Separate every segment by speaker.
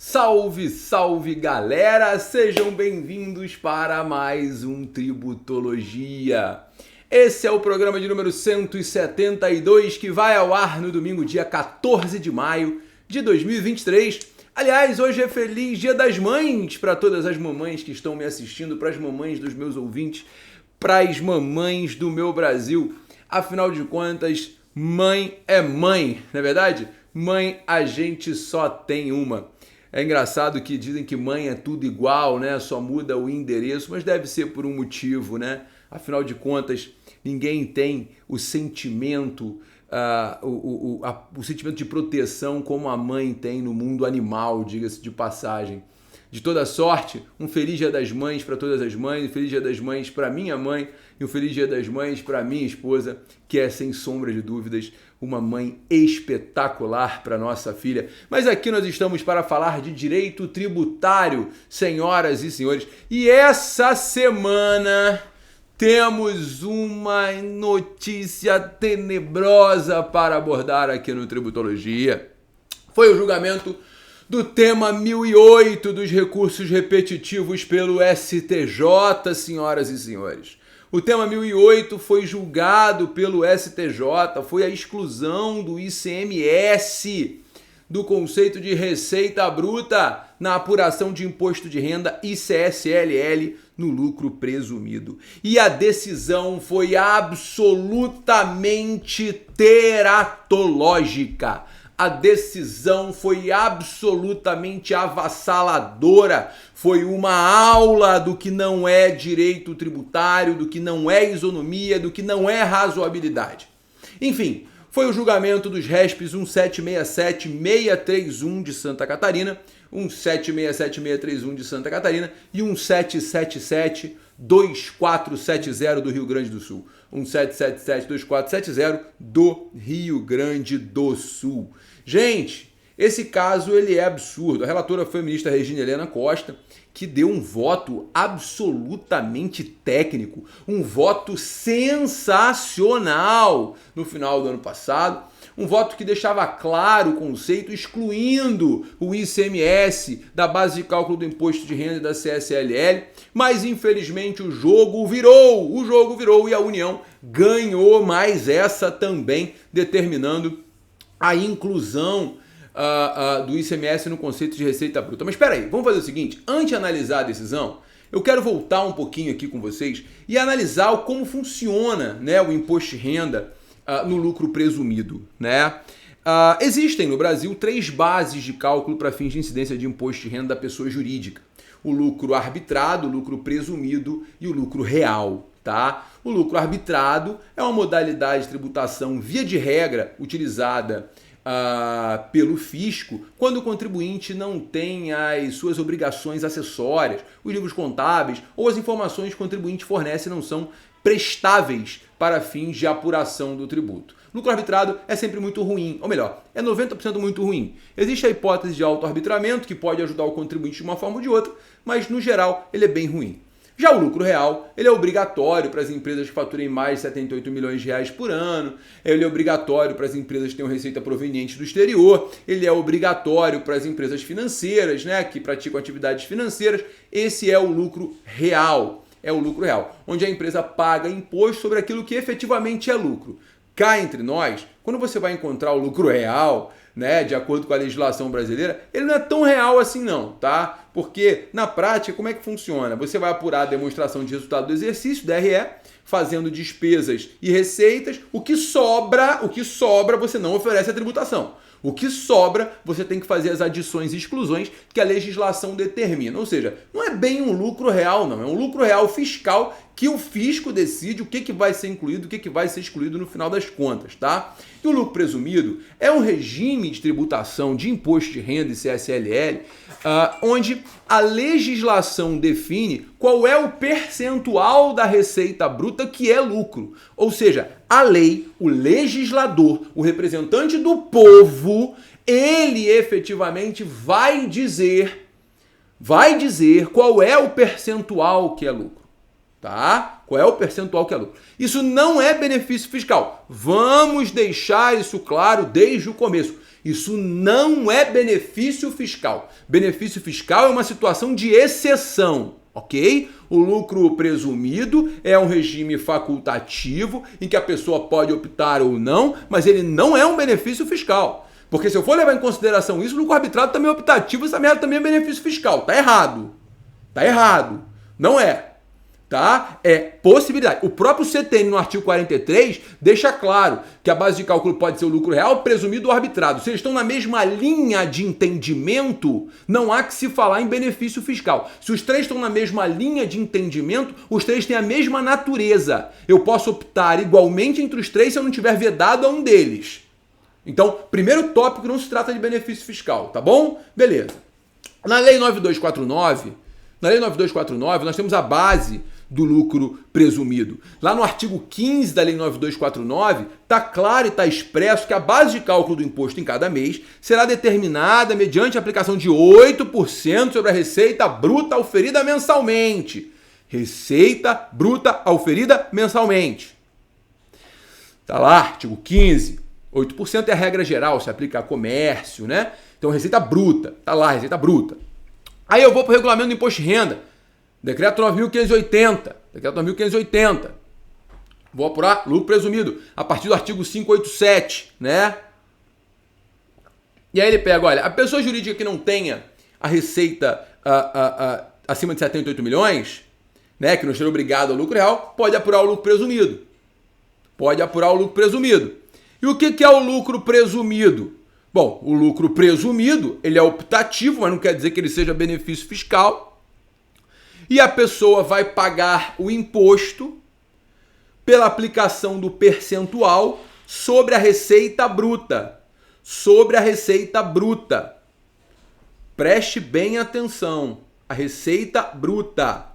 Speaker 1: Salve, salve galera! Sejam bem-vindos para mais um Tributologia. Esse é o programa de número 172 que vai ao ar no domingo, dia 14 de maio de 2023. Aliás, hoje é feliz Dia das Mães para todas as mamães que estão me assistindo, para as mamães dos meus ouvintes, para as mamães do meu Brasil. Afinal de contas, mãe é mãe, não é verdade? Mãe a gente só tem uma. É engraçado que dizem que mãe é tudo igual, né? Só muda o endereço, mas deve ser por um motivo, né? Afinal de contas, ninguém tem o sentimento, o sentimento de proteção como a mãe tem no mundo animal, diga-se de passagem. De toda sorte, um feliz Dia das Mães para todas as mães, um feliz Dia das Mães para minha mãe e um feliz Dia das Mães para minha esposa, que é, sem sombra de dúvidas, uma mãe espetacular para nossa filha. Mas aqui nós estamos para falar de direito tributário, senhoras e senhores. E essa semana temos uma notícia tenebrosa para abordar aqui no Tributologia. Foi o julgamento do tema 1008 dos recursos repetitivos pelo STJ, senhoras e senhores. O tema 1008 foi julgado pelo STJ, foi a exclusão do ICMS do conceito de receita bruta na apuração de imposto de renda e CSLL no lucro presumido. E a decisão foi absolutamente teratológica. A decisão foi absolutamente avassaladora. Foi uma aula do que não é direito tributário, do que não é isonomia, do que não é razoabilidade. Enfim, foi o julgamento dos RESPs 1767631 de Santa Catarina, 1767631 de Santa Catarina e 17772470 do Rio Grande do Sul. 17772470 do Rio Grande do Sul. Gente, esse caso ele é absurdo. A relatora foi a ministra Regina Helena Costa, que deu um voto absolutamente técnico, um voto sensacional no final do ano passado, um voto que deixava claro o conceito, excluindo o ICMS da base de cálculo do imposto de renda e da CSLL, mas infelizmente o jogo virou e a União ganhou mais essa também, determinando a inclusão do ICMS no conceito de receita bruta. Mas espera aí, vamos fazer o seguinte, antes de analisar a decisão, eu quero voltar um pouquinho aqui com vocês e analisar como funciona, né, o imposto de renda no lucro presumido, né? Existem no Brasil 3 bases de cálculo para fins de incidência de imposto de renda da pessoa jurídica. O lucro arbitrado, o lucro presumido e o lucro real, tá? O lucro arbitrado é uma modalidade de tributação, via de regra, utilizada pelo fisco quando o contribuinte não tem as suas obrigações acessórias, os livros contábeis ou as informações que o contribuinte fornece não são prestáveis para fins de apuração do tributo. Lucro arbitrado é sempre muito ruim, ou melhor, é 90% muito ruim. Existe a hipótese de auto-arbitramento que pode ajudar o contribuinte de uma forma ou de outra, mas no geral ele é bem ruim. Já o lucro real, ele é obrigatório para as empresas que faturem mais de 78 milhões de reais por ano, ele é obrigatório para as empresas que tenham receita proveniente do exterior, ele é obrigatório para as empresas financeiras, né, que praticam atividades financeiras. Esse é o lucro real. É o lucro real, onde a empresa paga imposto sobre aquilo que efetivamente é lucro. Cá entre nós, quando você vai encontrar o lucro real, né, de acordo com a legislação brasileira, ele não é tão real assim não, tá? Porque na prática, como é que funciona? Você vai apurar a demonstração de resultado do exercício, DRE, fazendo despesas e receitas, o que sobra você não oferece a tributação. O que sobra, você tem que fazer as adições e exclusões que a legislação determina. Ou seja, não é bem um lucro real, não. É um lucro real fiscal que o fisco decide o que vai ser incluído, o que vai ser excluído no final das contas, tá? E o lucro presumido é um regime de tributação de imposto de renda e CSLL, onde a legislação define qual é o percentual da receita bruta que é lucro. Ou seja, a lei, o legislador, o representante do povo, ele efetivamente vai dizer qual é o percentual que é lucro, tá? Qual é o percentual que é lucro? Isso não é benefício fiscal. Vamos deixar isso claro desde o começo. Isso não é benefício fiscal. Benefício fiscal é uma situação de exceção, ok? O lucro presumido é um regime facultativo em que a pessoa pode optar ou não, mas ele não é um benefício fiscal. Porque se eu for levar em consideração isso, o lucro arbitrado também é optativo, essa merda também é benefício fiscal. Tá errado. Tá errado. Não é. Tá? É possibilidade. O próprio CTN, no artigo 43, deixa claro que a base de cálculo pode ser o lucro real, presumido ou arbitrado. Se eles estão na mesma linha de entendimento, não há que se falar em benefício fiscal. Se os três estão na mesma linha de entendimento, os três têm a mesma natureza. Eu posso optar igualmente entre os três se eu não tiver vedado a um deles. Então, primeiro tópico, não se trata de benefício fiscal, tá bom? Beleza. Na Lei 9249, nós temos a base do lucro presumido. Lá no artigo 15 da Lei 9249, está claro e está expresso que a base de cálculo do imposto em cada mês será determinada mediante a aplicação de 8% sobre a receita bruta auferida mensalmente. Receita bruta auferida mensalmente. Está lá, artigo 15. 8% é a regra geral, se aplica a comércio, né? Então, receita bruta. Está lá, receita bruta. Aí eu vou para o regulamento do imposto de renda. Decreto 9.580. Decreto 9.580. Vou apurar lucro presumido a partir do artigo 587, né? E aí ele pega, olha, a pessoa jurídica que não tenha a receita acima de 78 milhões, né, que não esteja obrigado ao lucro real, pode apurar o lucro presumido. Pode apurar o lucro presumido. E o que é o lucro presumido? Bom, o lucro presumido, ele é optativo, mas não quer dizer que ele seja benefício fiscal. E a pessoa vai pagar o imposto pela aplicação do percentual sobre a receita bruta. Sobre a receita bruta. Preste bem atenção. A receita bruta.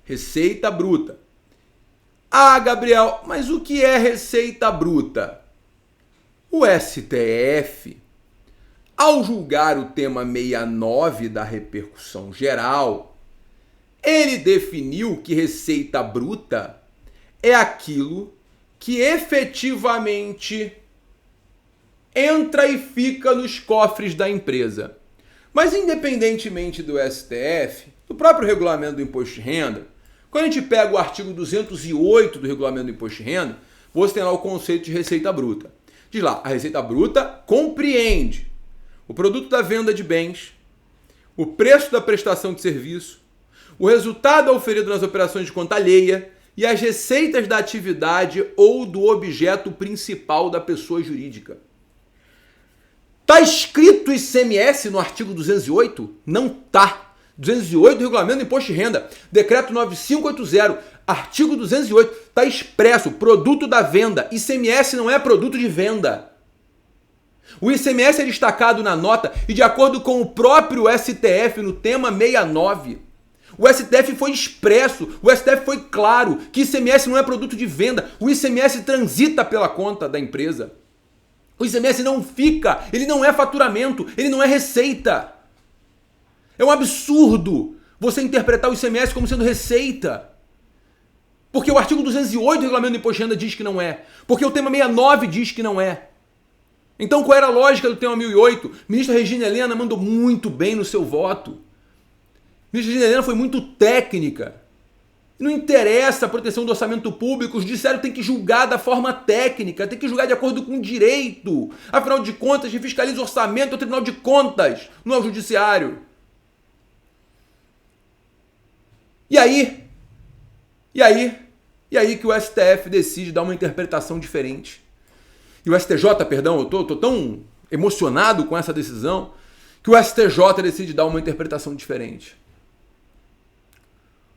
Speaker 1: Receita bruta. Ah, Gabriel, mas o que é receita bruta? O STF, ao julgar o tema 69 da repercussão geral, ele definiu que receita bruta é aquilo que efetivamente entra e fica nos cofres da empresa. Mas independentemente do STF, do próprio regulamento do imposto de renda, quando a gente pega o artigo 208 do regulamento do imposto de renda, você tem lá o conceito de receita bruta. Diz lá, a receita bruta compreende o produto da venda de bens, o preço da prestação de serviço, o resultado auferido nas operações de conta alheia e as receitas da atividade ou do objeto principal da pessoa jurídica. Está escrito ICMS no artigo 208? Não está. 208 do Regulamento do Imposto de Renda, Decreto 9580, artigo 208, está expresso, produto da venda. ICMS não é produto de venda. O ICMS é destacado na nota e de acordo com o próprio STF no tema 69, o STF foi expresso, o STF foi claro que ICMS não é produto de venda, o ICMS transita pela conta da empresa. O ICMS não fica, ele não é faturamento, ele não é receita. É um absurdo você interpretar o ICMS como sendo receita. Porque o artigo 208 do Regulamento do Imposto de Renda diz que não é. Porque o tema 69 diz que não é. Então qual era a lógica do tema 1008? Ministra Regina Helena mandou muito bem no seu voto. Ministra Regina Helena foi muito técnica. Não interessa a proteção do orçamento público, o judiciário tem que julgar da forma técnica, tem que julgar de acordo com o direito. Afinal de contas, quem fiscaliza o orçamento é o Tribunal de Contas, não é o judiciário. E aí que o STF decide dar uma interpretação diferente. E o STJ, perdão, eu tô tão emocionado com essa decisão, que o STJ decide dar uma interpretação diferente.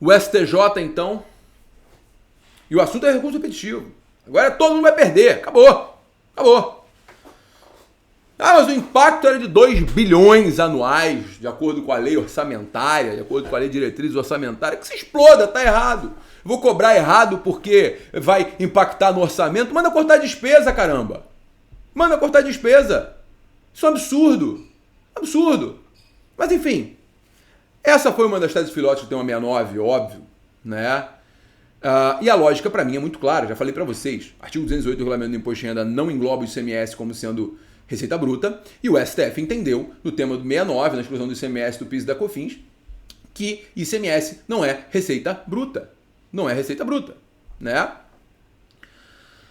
Speaker 1: O STJ, então, e o assunto é recurso repetitivo. Agora todo mundo vai perder. Acabou. Ah, mas o impacto era de 2 bilhões anuais, de acordo com a lei orçamentária, de acordo com a lei de diretriz orçamentária. Que se exploda, tá errado. Vou cobrar errado porque vai impactar no orçamento. Manda cortar despesa, caramba. Manda cortar despesa. Isso é um absurdo. Absurdo. Mas enfim, essa foi uma das teses filhotes do tema 69, óbvio, né? E a lógica para mim é muito clara, já falei para vocês. Artigo 208 do Regulamento do Imposto de Renda não engloba o ICMS como sendo receita bruta, e o STF entendeu, no tema do 69, na exclusão do ICMS, do PIS e da COFINS, que ICMS não é receita bruta. Não é receita bruta, né?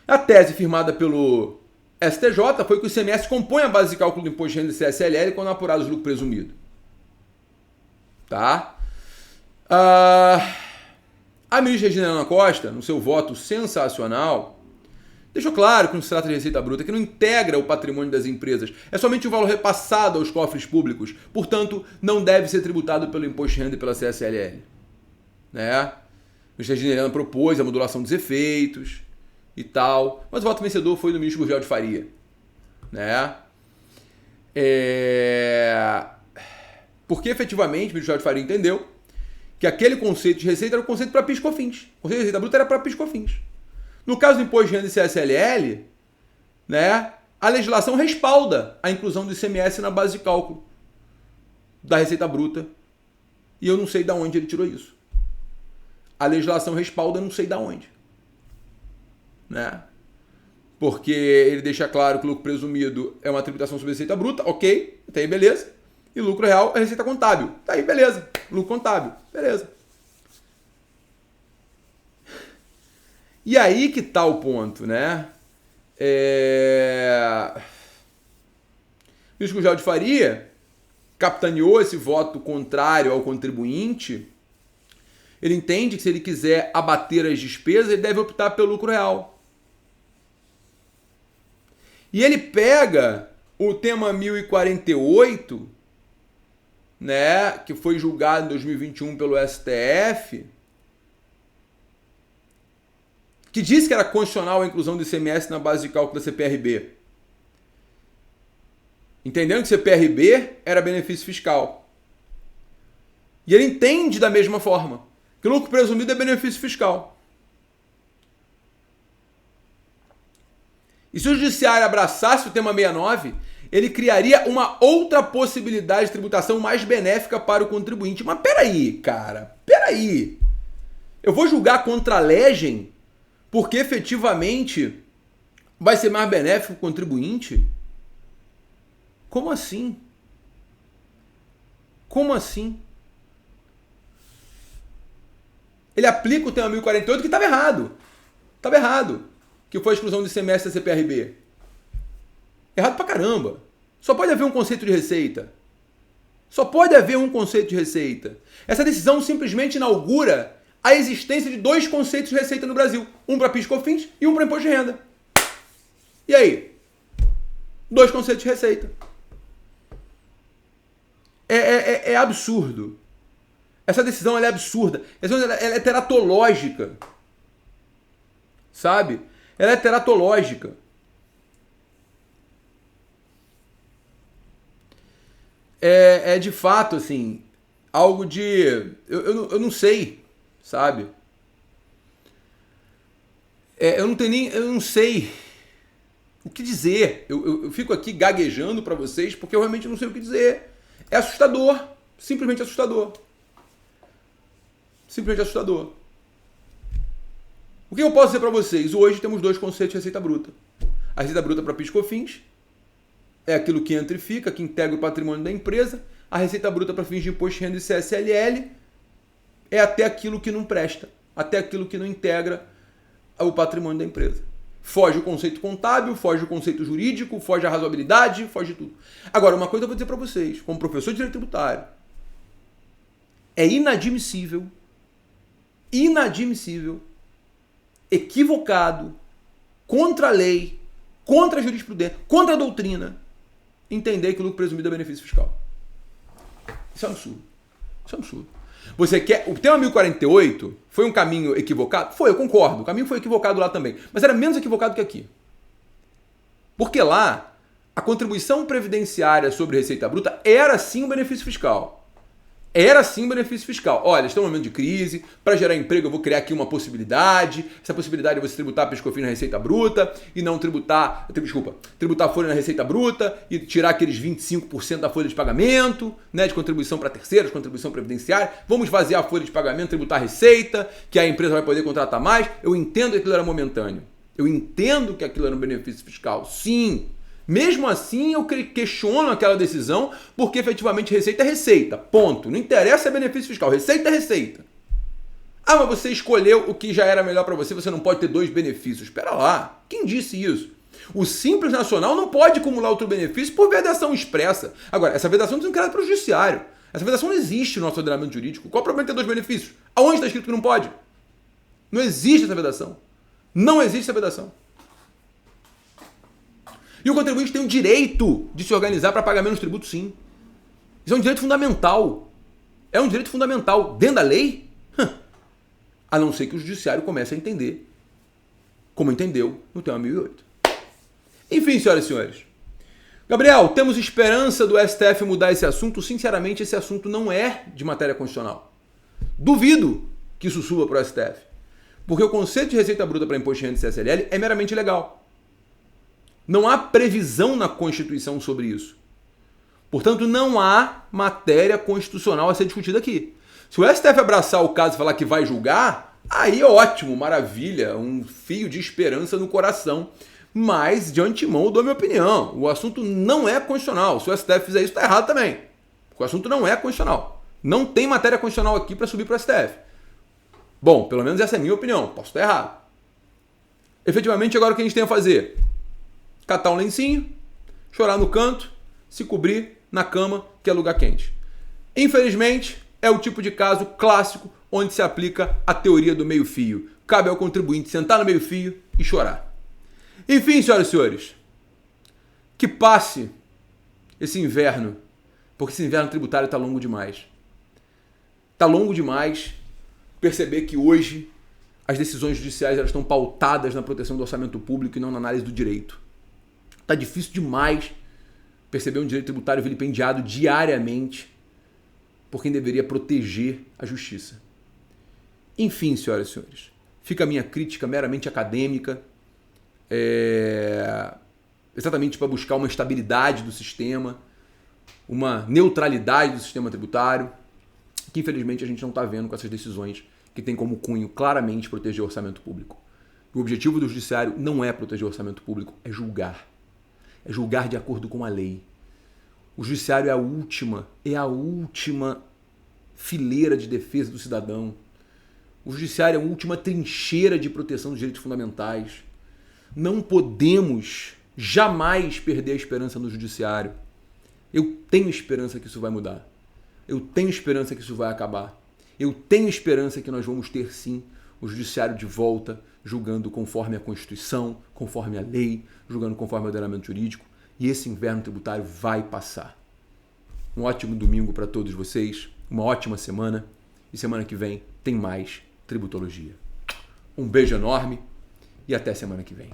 Speaker 1: A tese firmada pelo STJ foi que o ICMS compõe a base de cálculo do imposto de renda do CSLL quando apurado o lucro presumido. Tá? A ministra Regina Ana Costa, no seu voto sensacional, deixou claro que não se trata de receita bruta, que não integra o patrimônio das empresas. É somente o valor repassado aos cofres públicos. Portanto, não deve ser tributado pelo imposto de renda e pela CSLL. Né? A ministra Regina Ana propôs a modulação dos efeitos e tal, mas o voto vencedor foi do ministro Gurgel de Faria. Né? Porque efetivamente o ministro Gurgel de Faria entendeu que aquele conceito de receita era o conceito para PIS e COFINS. O conceito de receita bruta era para PIS e COFINS. No caso do imposto de renda e CSLL, né, a legislação respalda a inclusão do ICMS na base de cálculo da receita bruta. E eu não sei de onde ele tirou isso. A legislação respalda, eu não sei de onde. Né? Porque ele deixa claro que o lucro presumido é uma tributação sobre receita bruta, ok, tá aí beleza. E lucro real é receita contábil, tá aí beleza. Lucro contábil, beleza. E aí que tá o ponto, né? O ministro Gurgel de Faria capitaneou esse voto contrário ao contribuinte. Ele entende que se ele quiser abater as despesas, ele deve optar pelo lucro real. E ele pega o tema 1048, né, que foi julgado em 2021 pelo STF, que disse que era constitucional a inclusão do ICMS na base de cálculo da CPRB. Entendendo que CPRB era benefício fiscal. E ele entende da mesma forma que o lucro presumido é benefício fiscal. E se o judiciário abraçasse o tema 69, ele criaria uma outra possibilidade de tributação mais benéfica para o contribuinte. Mas peraí, cara, peraí. Eu vou julgar contra a legem porque efetivamente vai ser mais benéfico para o contribuinte? Como assim? Como assim? Ele aplica o tema 1048 que estava errado. Estava errado. Que foi a exclusão do ICMS da CPRB. Errado pra caramba. Só pode haver um conceito de receita. Só pode haver um conceito de receita. Essa decisão simplesmente inaugura a existência de dois conceitos de receita no Brasil. Um para PIS e COFINS e um para imposto de renda. E aí? Dois conceitos de receita. É absurdo. Essa decisão ela é absurda. Essa decisão ela é teratológica. Sabe? Ela é teratológica. É de fato, assim, algo de... Eu não sei, sabe? Eu não sei o que dizer. Eu fico aqui gaguejando para vocês porque eu realmente não sei o que dizer. É assustador. Simplesmente assustador. Simplesmente assustador. O que eu posso dizer para vocês? Hoje temos dois conceitos de receita bruta. A receita bruta para PIS e COFINS é aquilo que entra e fica, que integra o patrimônio da empresa. A receita bruta para fins de imposto de renda e CSLL é até aquilo que não presta, até aquilo que não integra o patrimônio da empresa. Foge o conceito contábil, foge o conceito jurídico, foge a razoabilidade, foge tudo. Agora, uma coisa eu vou dizer para vocês, como professor de direito tributário, é inadmissível, equivocado, contra a lei, contra a jurisprudência, contra a doutrina, entender que o lucro presumido é benefício fiscal. Isso é um absurdo. Isso é um absurdo. Você quer... O tema 1048 foi um caminho equivocado? Foi, eu concordo. O caminho foi equivocado lá também. Mas era menos equivocado que aqui. Porque lá, a contribuição previdenciária sobre receita bruta era sim um benefício fiscal. Era sim um benefício fiscal. Olha, estamos num momento de crise, para gerar emprego eu vou criar aqui uma possibilidade. Essa possibilidade é você tributar PIS/COFINS na receita bruta e não tributar a folha na receita bruta e tirar aqueles 25% da folha de pagamento, né, de contribuição para terceiros, contribuição previdenciária. Vamos esvaziar a folha de pagamento, tributar a receita, que a empresa vai poder contratar mais. Eu entendo que aquilo era momentâneo. Eu entendo que aquilo era um benefício fiscal, sim. Mesmo assim, eu questiono aquela decisão, porque efetivamente receita é receita. Ponto. Não interessa se é benefício fiscal. Receita é receita. Ah, mas você escolheu o que já era melhor para você, você não pode ter dois benefícios. Espera lá. Quem disse isso? O Simples Nacional não pode acumular outro benefício por vedação expressa. Agora, essa vedação está sendo criada para o judiciário. Essa vedação não existe no nosso ordenamento jurídico. Qual o problema de ter dois benefícios? Aonde está escrito que não pode? Não existe essa vedação. Não existe essa vedação. E o contribuinte tem o direito de se organizar para pagar menos tributo, sim. Isso é um direito fundamental. É um direito fundamental. Dentro da lei? A não ser que o judiciário comece a entender, como entendeu no tema 1008. Enfim, senhoras e senhores. Gabriel, temos esperança do STF mudar esse assunto? Sinceramente, esse assunto não é de matéria constitucional. Duvido que isso suba para o STF. Porque o conceito de receita bruta para imposto de renda e CSLL é meramente legal. Não há previsão na Constituição sobre isso. Portanto, não há matéria constitucional a ser discutida aqui. Se o STF abraçar o caso e falar que vai julgar, aí ótimo, maravilha, um fio de esperança no coração. Mas, de antemão, eu dou minha opinião. O assunto não é constitucional. Se o STF fizer isso, está errado também. O assunto não é constitucional. Não tem matéria constitucional aqui para subir para o STF. Bom, pelo menos essa é a minha opinião. Posso estar errado. Efetivamente, agora o que a gente tem a fazer? Catar um lencinho, chorar no canto, se cobrir na cama, que é lugar quente. Infelizmente, é o tipo de caso clássico onde se aplica a teoria do meio-fio. Cabe ao contribuinte sentar no meio-fio e chorar. Enfim, senhoras e senhores, que passe esse inverno, porque esse inverno tributário está longo demais. Está longo demais perceber que hoje as decisões judiciais elas estão pautadas na proteção do orçamento público e não na análise do direito. Está difícil demais perceber um direito tributário vilipendiado diariamente por quem deveria proteger a justiça. Enfim, senhoras e senhores, fica a minha crítica meramente acadêmica, exatamente para buscar uma estabilidade do sistema, uma neutralidade do sistema tributário, que infelizmente a gente não está vendo com essas decisões que tem como cunho claramente proteger o orçamento público. O objetivo do judiciário não é proteger o orçamento público, é julgar. É julgar de acordo com a lei. O judiciário é a última fileira de defesa do cidadão. O judiciário é a última trincheira de proteção dos direitos fundamentais. Não podemos jamais perder a esperança no judiciário. Eu tenho esperança que isso vai mudar. Eu tenho esperança que isso vai acabar. Eu tenho esperança que nós vamos ter, sim, o judiciário de volta, julgando conforme a Constituição, conforme a lei, julgando conforme o ordenamento jurídico, e esse inverno tributário vai passar. Um ótimo domingo para todos vocês, uma ótima semana, e semana que vem tem mais Tributologia. Um beijo enorme e até semana que vem.